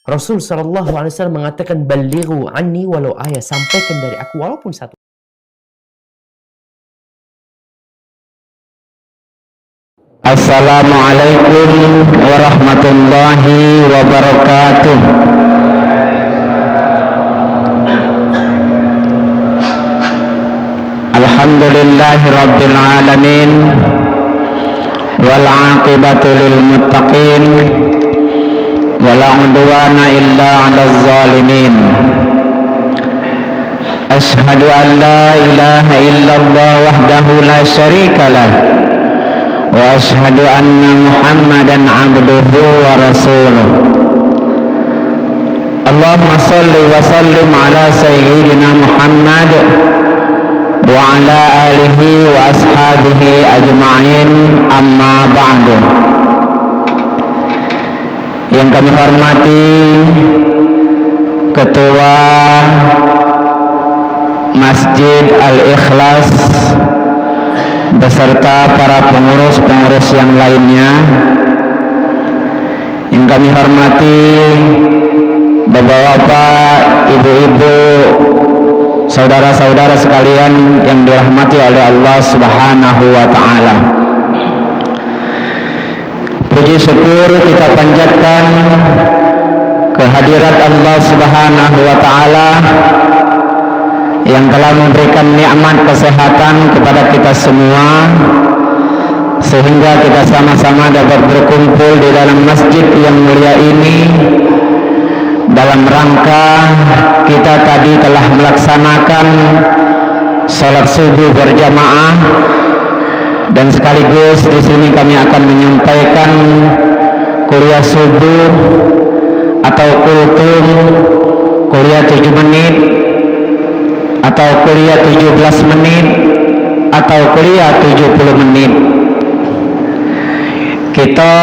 Rasul SAW mengatakan, balighu anni walau ayat, sampaikan dari aku walaupun satu. Assalamualaikum warahmatullahi wabarakatuh. Alhamdulillahi rabbil alamin, wal aqibatu lil muttaqin, wala udwana illa 'alal zalimin. Ashhadu an la ilaha illallah wahdahu la syarika lah, wa ashhadu anna Muhammadan abduhu wa rasuluh. Allahumma salli wa sallim ala sayyidina Muhammad wa ala alihi wa ashabihi ajma'in, amma ba'du. Yang kami hormati Ketua Masjid Al-Ikhlas beserta para pengurus-pengurus yang lainnya, yang kami hormati bapak-bapak, ibu-ibu, saudara-saudara sekalian yang dirahmati oleh Allah Subhanahu wa ta'ala. Puji syukur kita panjatkan kehadirat Allah Subhanahu wa ta'ala yang telah memberikan nikmat kesehatan kepada kita semua, sehingga kita sama-sama dapat berkumpul di dalam masjid yang mulia ini dalam rangka kita tadi telah melaksanakan salat subuh berjamaah, dan sekaligus di sini kami akan menyampaikan kuliah subuh atau kultum, kuliah 7 menit atau kuliah 17 menit atau kuliah 70 menit. Kita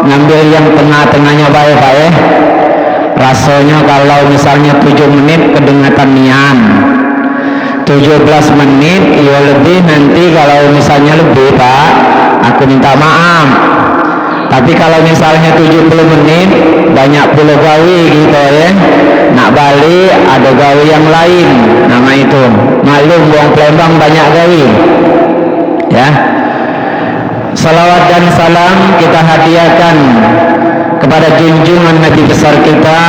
ngambil yang tengah-tengahnya baik-baik. Rasanya kalau misalnya 7 menit kedengatan nian, 17 menit ya lebih, nanti kalau misalnya lebih Pak, aku minta maaf. Tapi kalau misalnya 70 menit banyak pulau gawe gitu ya, nak balik ada gawe yang lain, nama itu maklum buang Palembang banyak gawe ya. Salawat dan salam kita hadiahkan kepada junjungan Nabi besar kita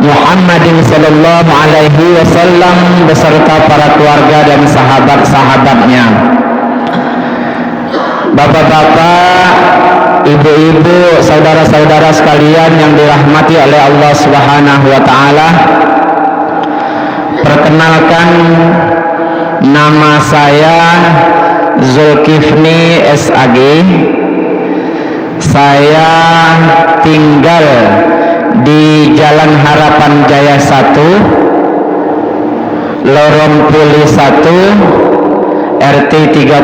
Muhammadin sallallahu alaihi wasallam beserta para keluarga dan sahabat-sahabatnya. Bapak-bapak, ibu-ibu, saudara-saudara sekalian yang dirahmati oleh Allah Subhanahu wa ta'ala, perkenalkan, nama saya Zulkifli SAG. Saya tinggal di Jalan Harapan Jaya 1, Lorong Puli 1, RT 38,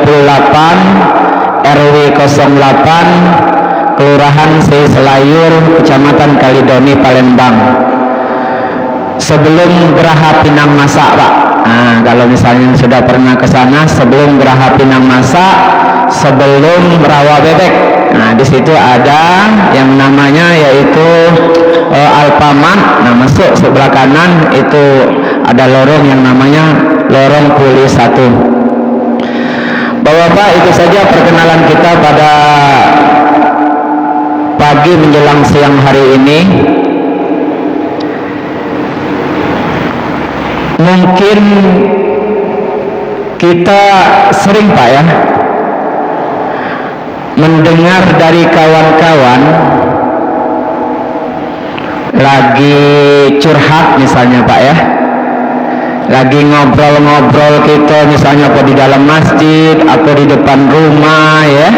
RW 08, Kelurahan Selayur, Kecamatan Kalidoni, Palembang. Sebelum Geraha Pinang Masak, Pak. Nah, kalau misalnya sudah pernah ke sana, sebelum Geraha Pinang Masak, sebelum Rawa Bebek. Nah, di situ ada yang namanya yaitu Alfamart. Nah, masuk sebelah kanan itu ada lorong yang namanya Lorong Puli 1. Bapak-bapak, itu saja perkenalan kita pada pagi menjelang siang hari ini. Mungkin kita sering Pak ya mendengar dari kawan-kawan lagi curhat misalnya Pak ya, lagi ngobrol-ngobrol kita misalnya apa di dalam masjid atau di depan rumah ya,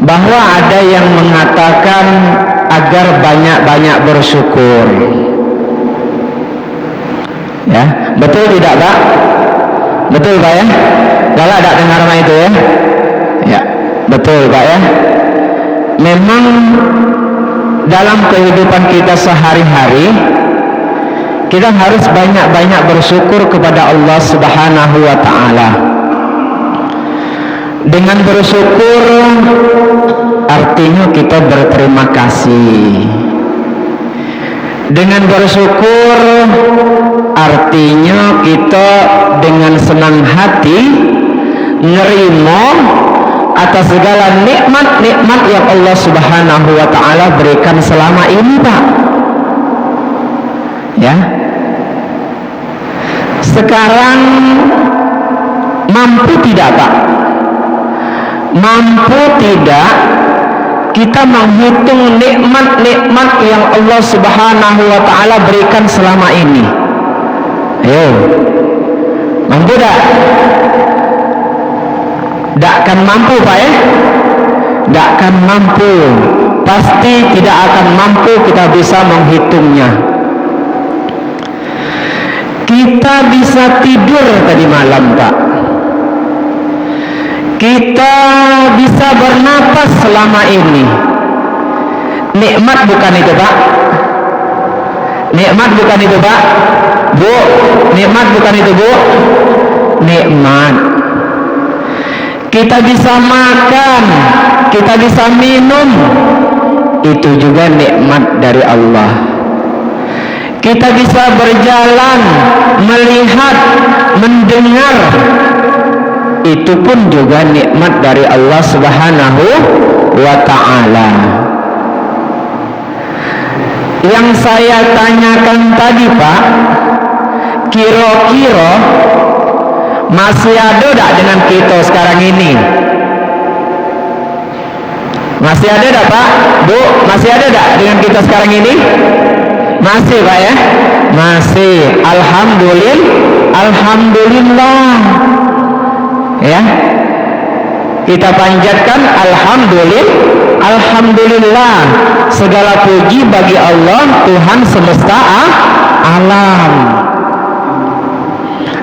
bahwa ada yang mengatakan agar banyak-banyak bersyukur ya. Betul tidak Pak? Betul Pak ya? Galak tak dengar mah itu ya? Ya, betul Pak ya. Memang dalam kehidupan kita sehari-hari kita harus banyak-banyak bersyukur kepada Allah Subhanahu wa ta'ala. Dengan bersyukur artinya kita berterima kasih. Dengan bersyukur artinya kita dengan senang hati nerima atas segala nikmat-nikmat yang Allah Subhanahu wa taala berikan selama ini, Pak. Ya. Sekarang mampu tidak, Pak? Mampu tidak kita menghitung nikmat-nikmat yang Allah Subhanahu wa taala berikan selama ini? Ayo. Mampu tak? Tak akan mampu, Pak, ya? Tak akan mampu. Pasti tidak akan mampu kita bisa menghitungnya. Kita bisa tidur tadi malam, Pak. Kita bisa bernapas selama ini. Nikmat bukan itu, Pak? Nikmat bukan itu, Pak? Bu, nikmat bukan itu, Bu? Nikmat. Kita bisa makan, kita bisa minum, itu juga nikmat dari Allah. Kita bisa berjalan, melihat, mendengar, itu pun juga nikmat dari Allah Subhanahu wa ta'ala. Yang saya tanyakan tadi, Pak, kira-kira masih ada tak dengan kita sekarang ini? Masih ada tak, Pak? Bu, masih ada tak dengan kita sekarang ini? Masih, Pak, ya? Masih. Alhamdulillah. Ya. Kita panjatkan alhamdulillah. Segala puji bagi Allah, Tuhan semesta alam.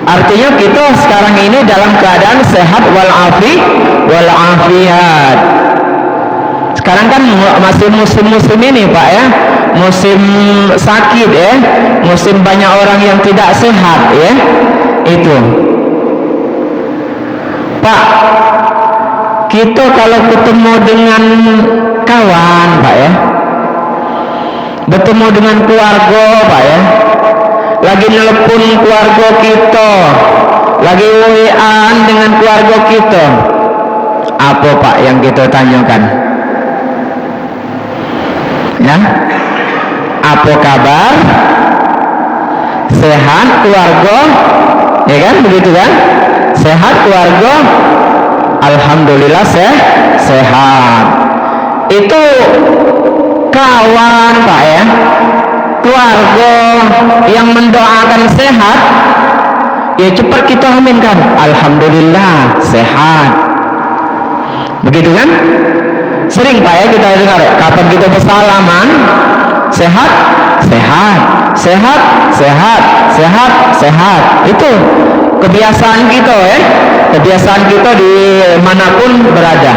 Artinya kita sekarang ini dalam keadaan sehat walafiat. Sekarang kan masih musim-musim ini, Pak, ya, musim sakit, ya, musim banyak orang yang tidak sehat, ya, itu. Pak, kita kalau ketemu dengan kawan, Pak, ya, bertemu dengan keluarga, Pak, ya, lagi nelpon keluarga kita, lagi WA-an dengan keluarga kita, apa, Pak, yang kita tanyakan? Ya, apa kabar? Sehat keluarga? Ya kan, begitu kan? Sehat keluarga? Alhamdulillah sehat. Itu kawan, Pak, ya, keluarga yang mendoakan sehat, ya cepat kita aminkan, alhamdulillah sehat. Begitu kan? Sering, Pak, ya, kita dengar kapan kita bersalaman, sehat, sehat, sehat, sehat, sehat, sehat. Itu kebiasaan kita, ya, kebiasaan kita dimanapun berada,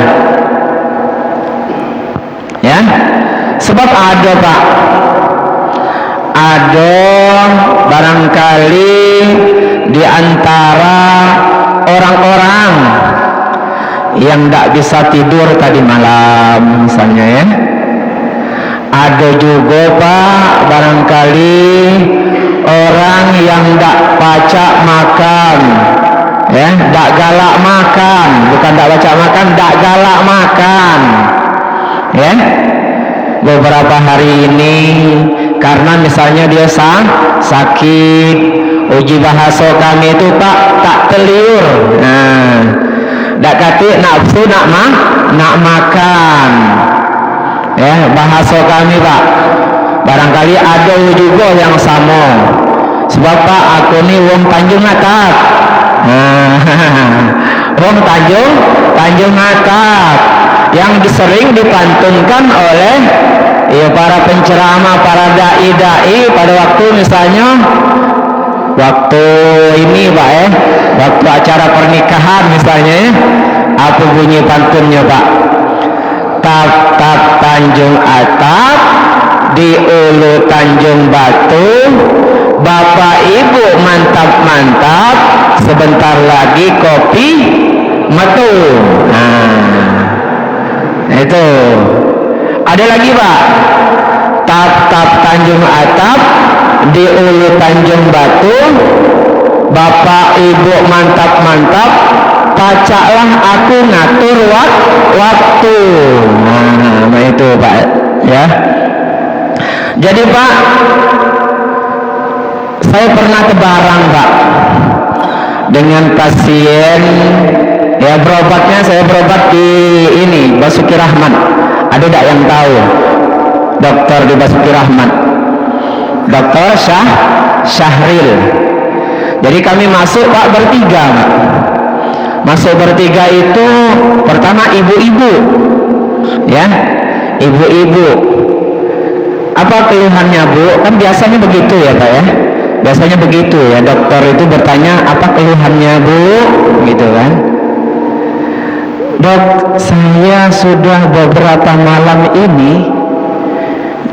ya. Sebab ada, Pak, ada barangkali di antara orang-orang yang tidak bisa tidur tadi malam, misalnya, ya. Ada juga, Pak, barangkali orang yang tidak pacak makan, ya, tidak galak makan, bukan tidak pacak makan, tidak galak makan, ya. Beberapa hari ini karena misalnya dia sakit, uji bahasa kami itu, Pak, tak teliur, nah, tak kata nafsu nak makan, ya, bahasa kami, Pak, barangkali ada juga yang sama. Sebab, Pak, aku ni wong Tanjung Atap, wong Tanjung Atap, yang sering dipantunkan oleh, ya, para penceramah, para dai pada waktu misalnya waktu ini, Pak, ya, waktu acara pernikahan misalnya, ya, apa bunyi pantunnya, Pak? Tap-tap Tanjung Atap, di Ulu Tanjung Batu, Bapak Ibu mantap-mantap, sebentar lagi kopi metu. Nah, itu. Ada lagi Pak, tap-tap Tanjung Atap di Ulu Tanjung Batu, Bapak Ibu mantap-mantap, pacaklah aku ngatur waktu. Nah itu Pak ya. Jadi Pak, saya pernah ke Barang Pak dengan pasien ya, berobatnya saya berobat di ini Basuki Rahmat. Ada tak yang tahu dokter di Basuki Rahmat? Dokter Syahril. Jadi kami masuk Pak bertiga Pak. Masuk bertiga itu pertama ibu-ibu ya, ibu-ibu. Apa keluhannya Bu? Kan biasanya begitu ya Pak ya. Biasanya begitu ya, dokter itu bertanya apa keluhannya Bu, gitu kan. Dok, saya sudah beberapa malam ini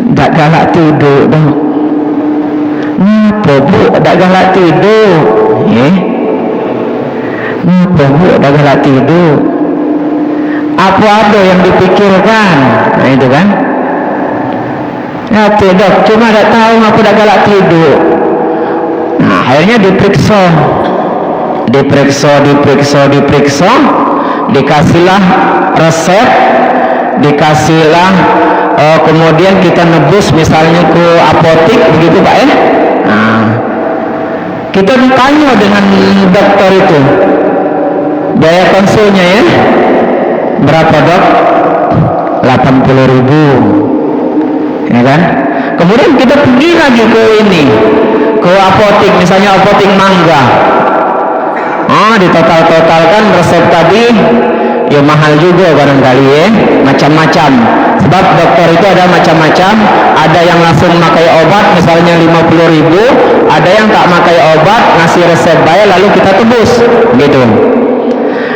tidak galak tidur dok. Ngapa Bu tidak galak tidur? Ngapa Bu tidak galak tidur? Apa ada yang dipikirkan? Nah itu kan. Ya dok, cuma tidak tahu ngapa tidak galak tidur. Nah akhirnya diperiksa, dikasihlah resep, dikasihlah kemudian kita nebus misalnya ke apotik begitu Pak ya. Nah, kita tanya dengan dokter itu biaya konsulnya ya berapa dok? 80.000 ya kan. Kemudian kita pergi lagi ke ini, ke apotik misalnya apotik Mangga. Ditotal-totalkan resep tadi ya mahal juga barangkali ya, macam-macam. Sebab dokter itu ada macam-macam, ada yang langsung makai obat misalnya 50.000, ada yang tak makai obat ngasih resep bayar lalu kita tebus gitu.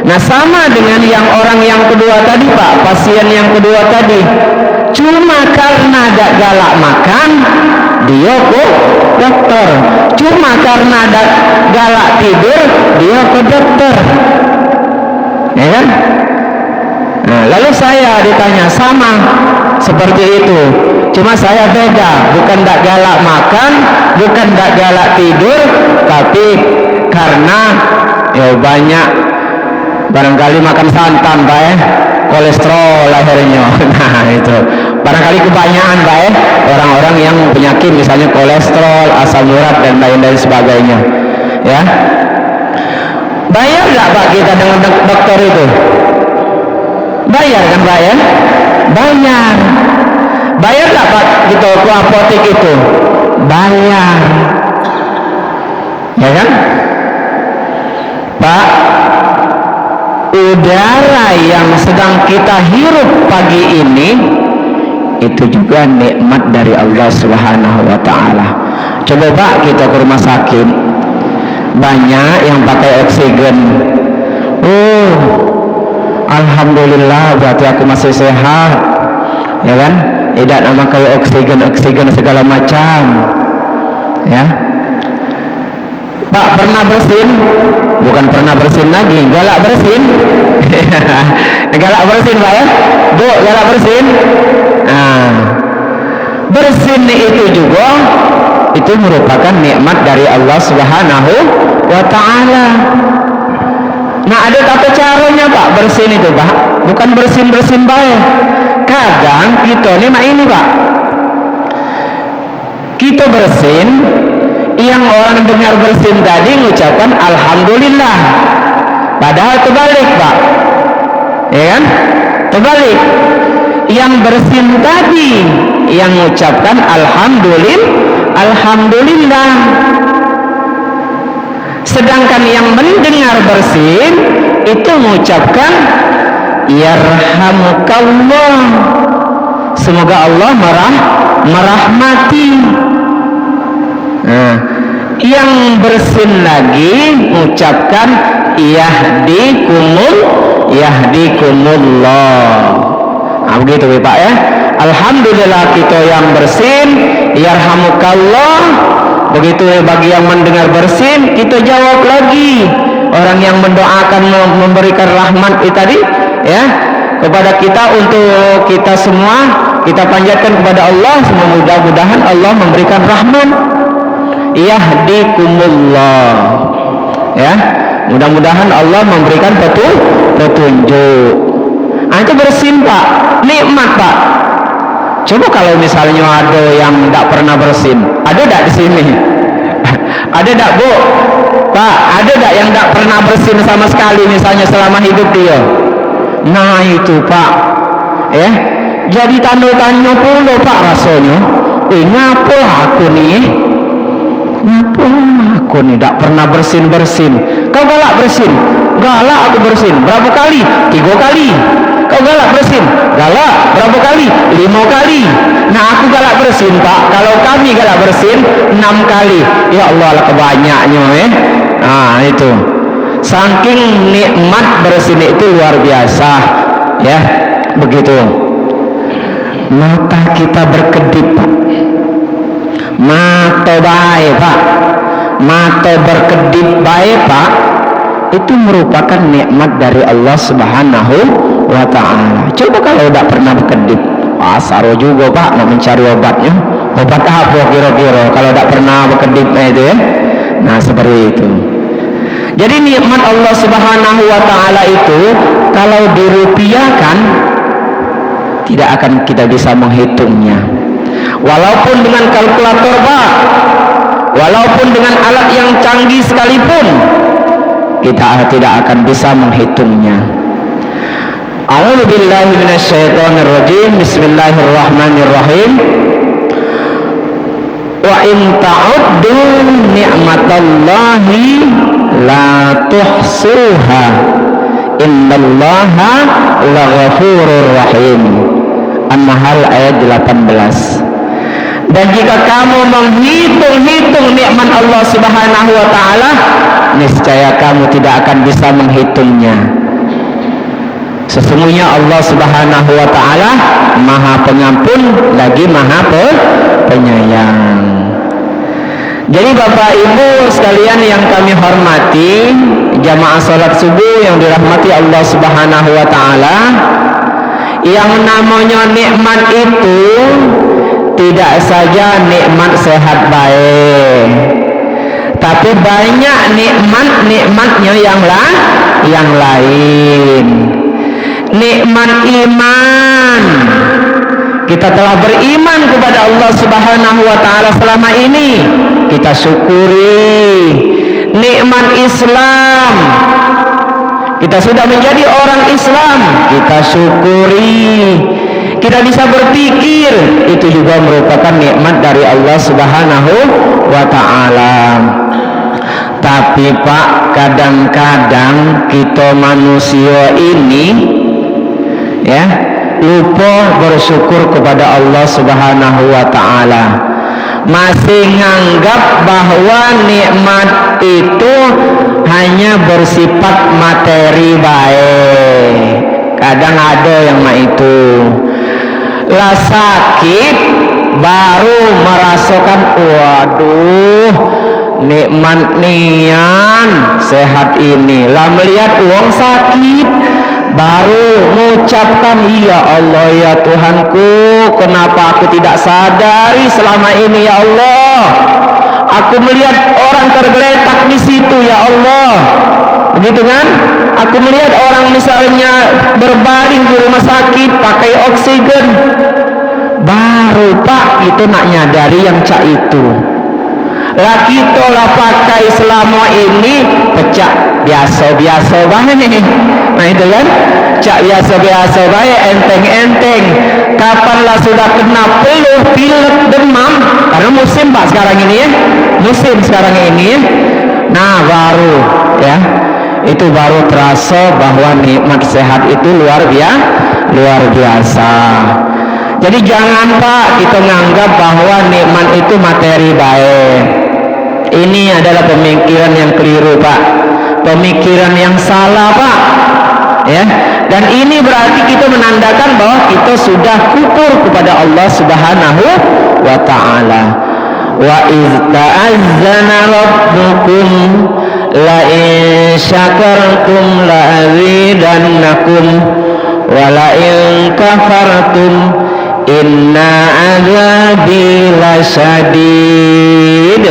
Nah sama dengan yang orang yang kedua tadi Pak, pasien yang kedua tadi, cuma karena gak galak makan dia ke dokter, cuma karena galak tidur dia ke dokter ya kan. Nah, lalu saya ditanya sama seperti itu, cuma saya beda, bukan gak galak makan, bukan gak galak tidur, tapi karena ya banyak barangkali makan santan Pak ya, kolesterol akhirnya. Nah itu barangkali kebanyakan Pak ya, orang-orang yang penyakit misalnya kolesterol, asam urat dan lain-lain sebagainya ya. Bayar nggak Pak kita dengan dokter itu? Bayar kan Pak ya? Bayar. Bayar nggak Pak kita ke apotik itu? Bayar ya kan Pak. Udara yang sedang kita hirup pagi ini itu juga nikmat dari Allah Subhanahu wa taala. Coba Pak kita ke rumah sakit, banyak yang pakai oksigen. Alhamdulillah berarti aku masih sehat ya kan, tidak memakai oksigen segala macam ya. Pak pernah bersin? Bukan pernah bersin lagi, galak bersin. Galak bersin Pak ya. Bu, galak bersin. Nah, bersin itu juga itu merupakan nikmat dari Allah Subhanahu wa taala. Nah, ada tata caranya Pak bersin itu Pak. Bukan bersin-bersin baik. Kadang kita ini Pak, kita bersin, yang orang dengar bersin tadi mengucapkan alhamdulillah, padahal terbalik Pak ya kan, terbalik. Yang bersin tadi yang mengucapkan alhamdulillah, sedangkan yang mendengar bersin itu mengucapkan yarhamukallah, semoga Allah merahmati. Nah, yang bersin lagi mengucapkan yahdikumullah. Nah, begitu Pak ya. Alhamdulillah kita yang bersin yarhamukallah. Begitu bagi yang mendengar bersin kita jawab lagi. Orang yang mendoakan memberikan rahmat itu tadi ya, kepada kita, untuk kita semua, kita panjatkan kepada Allah. Mudah-mudahan Allah memberikan rahmat. Yahdikumullah, ya, mudah-mudahan Allah memberikan petunjuk. Itu bersin Pak, nikmat Pak. Coba kalau misalnya ada yang tidak pernah bersin, ada tidak di sini? Ada tidak Bu? Pak, ada tidak yang tidak pernah bersin sama sekali misalnya selama hidup dia? Nah itu Pak, ya. Jadi tanda-tanya pula Pak rasanya. Ngapa aku nih? Ngapa aku nih tidak pernah bersin? Kau galak bersin? Galak aku bersin. Berapa kali? 3 kali. Kau galak bersin? Galak. Berapa kali? 5 kali. Nah aku galak bersin Pak. Kalau kami galak bersin 6 kali. Ya Allah lah kebanyaknya Nah itu. Saking nikmat bersin itu luar biasa, ya, begitu. Mata kita berkedip Pak. Mata baik Pak. Mata berkedip baik Pak. Itu merupakan nikmat dari Allah Subhanahu wa ta'ala. Coba kalau tidak pernah berkedip, saru juga Pak nak mencari obatnya. Obat apa kira-kira kalau tidak pernah berkedip itu ya. Nah seperti itu. Jadi nikmat Allah Subhanahu wa ta'ala itu kalau dirupiahkan tidak akan kita bisa menghitungnya. Walaupun dengan kalkulator Pak, walaupun dengan alat yang canggih sekalipun, kita tidak akan bisa menghitungnya. A'udzubillahi minasyaitonirrajim. Bismillahirrahmanirrahim. Wa in ta'uddu ni'matallahi la tuhsuha innallaha laghafurur rahim. An-Nahl ayat 18. Dan jika kamu menghitung-hitung nikmat Allah Subhanahu wa ta'ala, niscaya kamu tidak akan bisa menghitungnya. Sesungguhnya Allah Subhanahu wa ta'ala Maha Pengampun lagi Maha Penyayang. Jadi Bapak Ibu sekalian yang kami hormati, jamaah salat subuh yang dirahmati Allah Subhanahu wa ta'ala, yang namanya nikmat itu tidak saja nikmat sehat baik, tapi banyak nikmatnya yang lain. Nikmat iman, kita telah beriman kepada Allah Subhanahu wa ta'ala selama ini, kita syukuri. Nikmat Islam, kita sudah menjadi orang Islam, kita syukuri. Kita bisa berpikir, itu juga merupakan nikmat dari Allah Subhanahu wa ta'ala. Tapi Pak, kadang-kadang kita manusia ini ya lupa bersyukur kepada Allah Subhanahu wa ta'ala. Masih nganggap bahwa nikmat itu hanya bersifat materi baik. Kadang ada yang itu lah sakit baru merasakan, waduh nikmat nian sehat ini. Lah melihat uang sakit baru mengucapkan, ya Allah ya Tuhanku, kenapa aku tidak sadari selama ini ya Allah. Aku melihat orang tergeletak di situ ya Allah. Begitu kan? Aku melihat orang misalnya berbaring di rumah sakit pakai oksigen, baru Pak itu nak nyadari yang cak itu. Lah kita lah pakai selama ini pecah biasa-biasa baik. Nah itu kan, cak biasa-biasa baik, enteng-enteng. Kapanlah sudah kena peluh, pilek, demam, karena musim Pak sekarang ini ya, musim sekarang ini ya. Nah baru ya, itu baru terasa bahwa nikmat sehat itu luar biasa. Jadi jangan Pak kita menganggap bahwa nikmat itu materi baik. Ini adalah pemikiran yang keliru Pak, pemikiran yang salah Pak ya. Dan ini berarti kita menandakan bahwa kita sudah kufur kepada Allah Subhanahu wa ta'ala. Wa iz ta'azzana rabbukum la in syakartum la azidannakum wala in kafartum inna azabi lasyadid.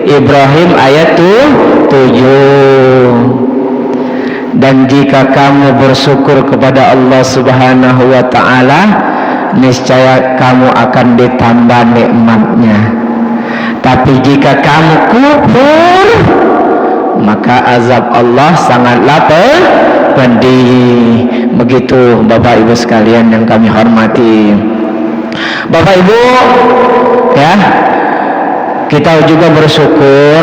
Ibrahim ayat 7. Dan jika kamu bersyukur kepada Allah Subhanahu wa ta'ala, niscaya kamu akan ditambah nikmatnya. Tapi jika kamu kufur, maka azab Allah sangatlah pedih. Begitu Bapak Ibu sekalian yang kami hormati. Bapak Ibu, ya, kita juga bersyukur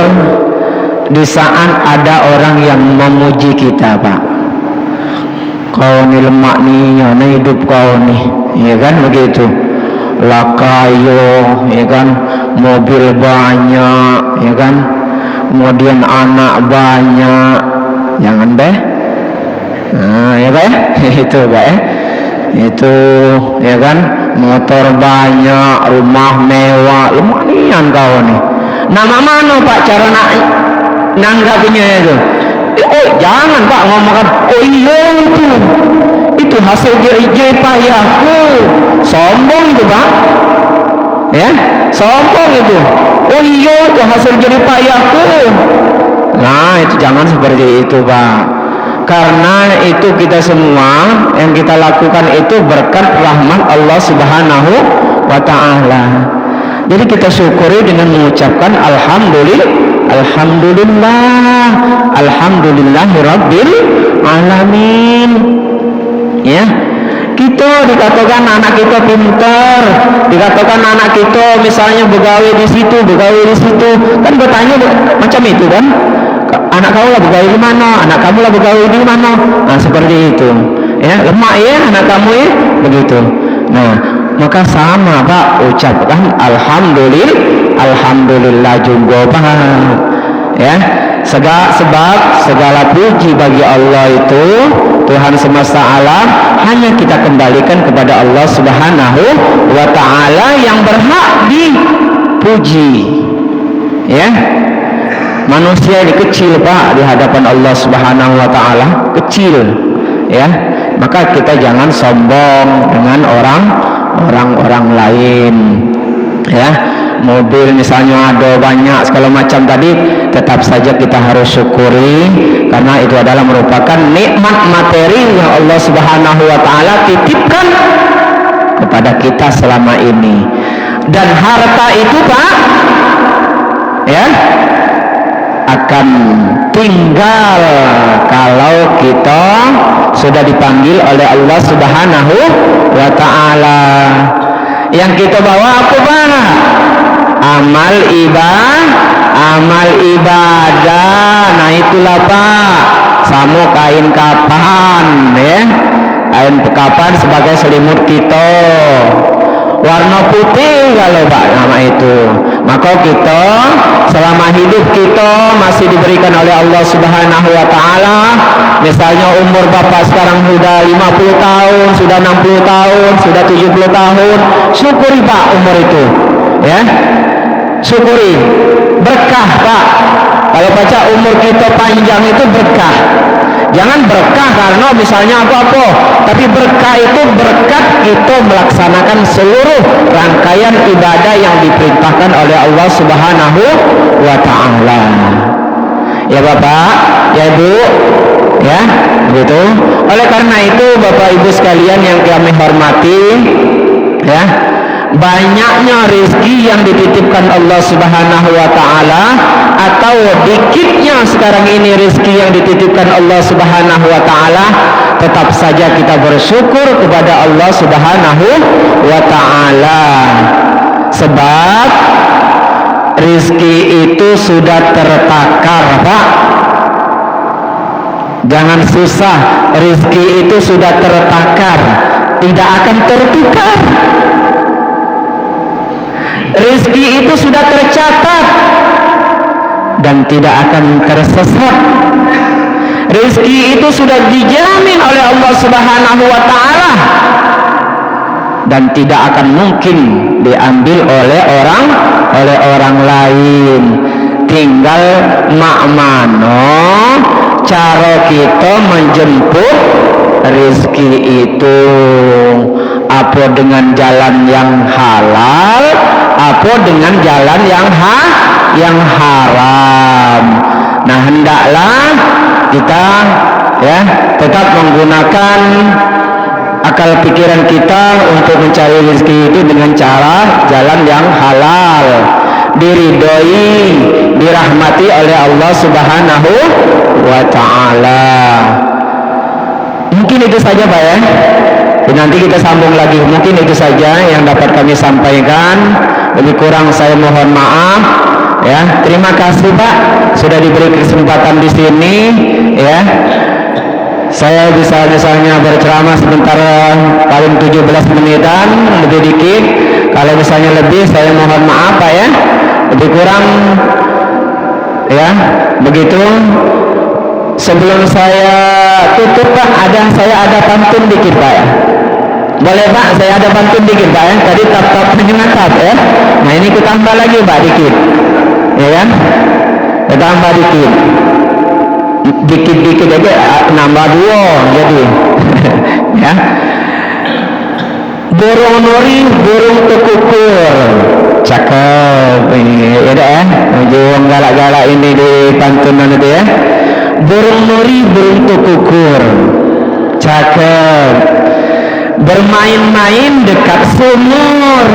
di saat ada orang yang memuji kita, Pak. Kau ni lemak ni, yana hidup kau ni, ya kan, begitu. Lakayo, ya kan, mobil banyak, ya kan, kemudian anak banyak, jangan deh. Nah, ya Pak, itu Pak, itu, ya kan, motor banyak, rumah mewah, lumayan kau nih. Nama mana Pak cara nanggapinya itu? Oh jangan Pak ngomongkan, oh iya itu hasil jerih payahku, sombong itu Pak, ya, sombong itu. Oh iya itu hasil jerih payahku. Nah itu jangan seperti itu Pak. Karena itu kita semua yang kita lakukan itu berkat rahmat Allah Subhanahu wa ta'ala. Jadi kita syukuri dengan mengucapkan alhamdulillahirabbil alamin. Ya, kita dikatakan anak kita pintar, dikatakan anak kita misalnya begawe di situ, kan bertanya macam itu kan. Anak kamu lah begawe di mana, anak kamu lah begawe di mana. Nah seperti itu, ya, lemak ya anak kamu ya, begitu. Nah maka sama Pak, ucapkan alhamdulillah juga Pak, ya. Sebab segala puji bagi Allah itu Tuhan semesta alam, hanya kita kembalikan kepada Allah Subhanahu wa ta'ala yang berhak dipuji, ya. Manusia ini kecil Pak di hadapan Allah Subhanahu wa ta'ala, kecil, ya. Maka kita jangan sombong dengan orang lain, ya. Mobil misalnya ada banyak segala macam tadi, tetap saja kita harus syukuri, karena itu adalah merupakan nikmat materi yang Allah Subhanahu wa ta'ala titipkan kepada kita selama ini. Dan harta itu Pak, ya, akan tinggal kalau kita sudah dipanggil oleh Allah Subhanahu wa ta'ala. Yang kita bawa apa Pak? Amal ibadah. Nah itulah Pak, sama kain kapan, ya, kain kapan sebagai selimut kita, warna putih kalau Pak nama itu. Maka kita selama hidup kita masih diberikan oleh Allah Subhanahu wa ta'ala, misalnya umur Bapak sekarang sudah 50 tahun, sudah 60 tahun, sudah 70 tahun, syukuri Pak umur itu, ya, syukuri, berkah Pak. Kalau baca umur kita panjang itu berkah. Jangan berkah karena misalnya apa-apa, tapi berkah itu berkat kita melaksanakan seluruh rangkaian ibadah yang diperintahkan oleh Allah Subhanahu wa ta'ala. Ya Bapak, ya Ibu, ya, begitu. Oleh karena itu Bapak Ibu sekalian yang kami hormati, ya, banyaknya rezeki yang dititipkan Allah Subhanahu wa ta'ala, atau dikitnya sekarang ini rezeki yang dititipkan Allah Subhanahu wa ta'ala, tetap saja kita bersyukur kepada Allah Subhanahu wa ta'ala. Sebab rezeki itu sudah tertakar Pak, jangan susah, rezeki itu sudah tertakar, tidak akan tertukar. Rezeki itu sudah tercatat dan tidak akan tersesat. Rezeki itu sudah dijamin oleh Allah Subhanahu wa ta'ala dan tidak akan mungkin diambil oleh orang lain. Tinggal mak mano cara kita menjemput rezeki itu apa dengan jalan yang halal, apa dengan jalan yang haram. Nah, hendaklah kita ya tetap menggunakan akal pikiran kita untuk mencari rezeki itu dengan cara jalan yang halal, diridhoi, dirahmati oleh Allah Subhanahu wa taala. Mungkin itu saja Pak ya. Nanti kita sambung lagi. Mungkin itu saja yang dapat kami sampaikan. Lebih kurang saya mohon maaf ya. Terima kasih Pak sudah diberi kesempatan di sini ya. Saya bisa misalnya berceramah sebentar paling 17 menitan lebih dikit. Kalau misalnya lebih saya mohon maaf Pak ya. Lebih kurang ya begitu. Sebelum saya tutup Pak, saya ada pantun dikit Pak ya. Boleh Pak, saya ada pantun dikit Pak ya. Tadi tap penyengat ya. Nah ini kita tambah lagi Pak dikit, ya kan? Kita tambah dikit aja nambah 2 jadi. Ya. Burung nuri, burung tekukur. Cakep ini, ya dah ya. Ujung galak-galak ini di pantunan itu ya. Burung nuri, burung tekukur. Cakep. Bermain-main dekat sumur.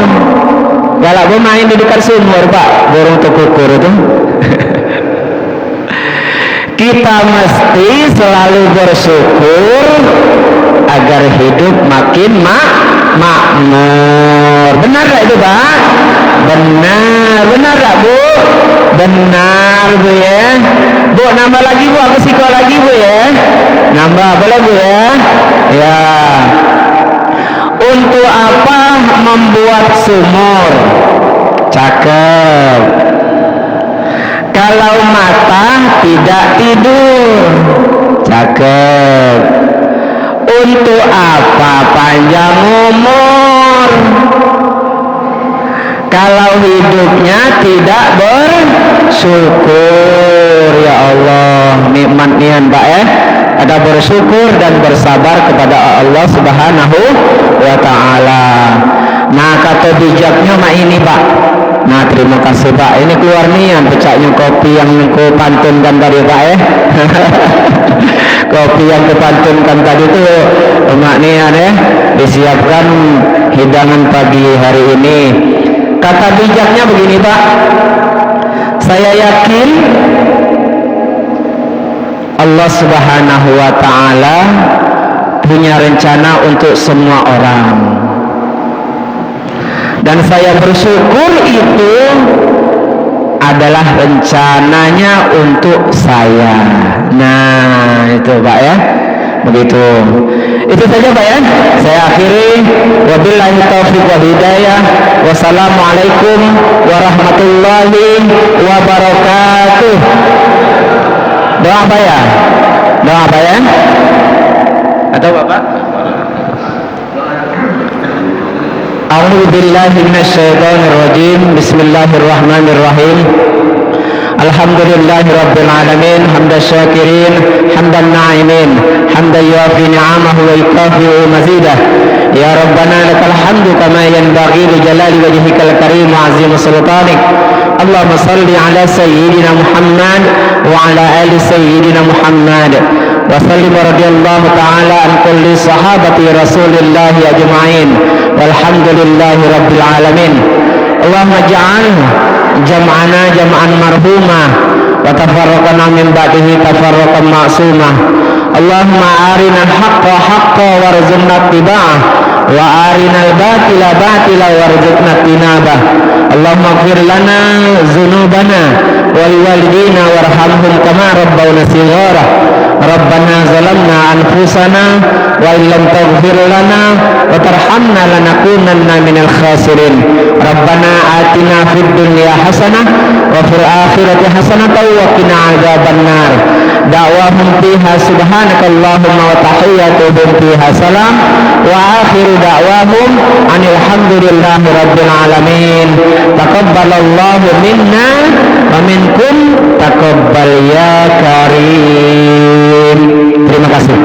Galak bermain di dekat sumur Pak, burung tekukur itu. Kita mesti selalu bersyukur agar hidup makin makmur. Benar tak itu Pak? Benar tak Bu? Benar Bu ya. Bu nambah lagi Bu, aku sikol lagi Bu ya. Nambah boleh Bu ya? Ya. Untuk apa membuat sumur? Cakep. Kalau mata tidak tidur. Cakep. Untuk apa panjang umur? Kalau hidupnya tidak bersyukur. Ya Allah, nikmat nian Pak ya. Ada bersyukur dan bersabar kepada Allah Subhanahu wa taala. Nah, kata bijaknya mah ini Pak. Nah, terima kasih Pak. Ini keluar nian pecahnya kopi yang ku pantunkan tadi Pak ya. Kopi yang kupantunkan tadi itu mak nian ya. Disiapkan hidangan pagi hari ini. Kata bijaknya begini Pak. Saya yakin Allah Subhanahu wa taala punya rencana untuk semua orang. Dan saya bersyukur itu adalah rencananya untuk saya. Nah, itu Pak ya. Begitu. Itu saja Pak ya. Saya akhiri. Wabillahi taufiq wal hidayah. Wassalamualaikum warahmatullahi wabarakatuh. Doa apa ya? Doa apa ya? Atau Bapak? A'udzu billahi minasyaitonir rajim. Bismillahirrahmanirrahim. Alhamdulillahi rabbil alamin, hamdan syakirin, hamdan na'imin, hamdan yuafi ni'amahu wa yukafi mazidah. Ya Rabbana lakal hamdu kama yanbaghi li jalali wajhikal karim wa 'azimi sultanik. Allahumma salli ala sayyidina Muhammad wa ala ali sayyidina Muhammad. Wa sallim radhiyallahu ta'ala an kulli sahabati Rasulillah ajma'in. Walhamdulillahi rabbil alamin. Allahumma ja'al jam'ana jam'an marhumah wa tafarraqana min ba'dihi tafarraqan ma'sumah. Allahumma arina al-haqqa haqqa warzuqna ittiba'ah wa arina al-batila batila warzuqna tinabah. Allahumma ighfir lana dzunubana wa liwalidina warhamhum kama rabbawna shighara. Rabbana zalamna anfusana wa illam taghfir lana wa tarhamna lanakunanna minal khasirin. Rabbana atina fid dunya hasanah wa fil akhirati hasanah wa qina adzabannar. Da'wahum fiha subhanakallahumma wa tahiyyatuhum fiha salam wa akhiru da'wahum anil hamdulillahi rabbil alamin. Taqabbalallahu minna wa minkum taqabbal ya karim. Terima kasih.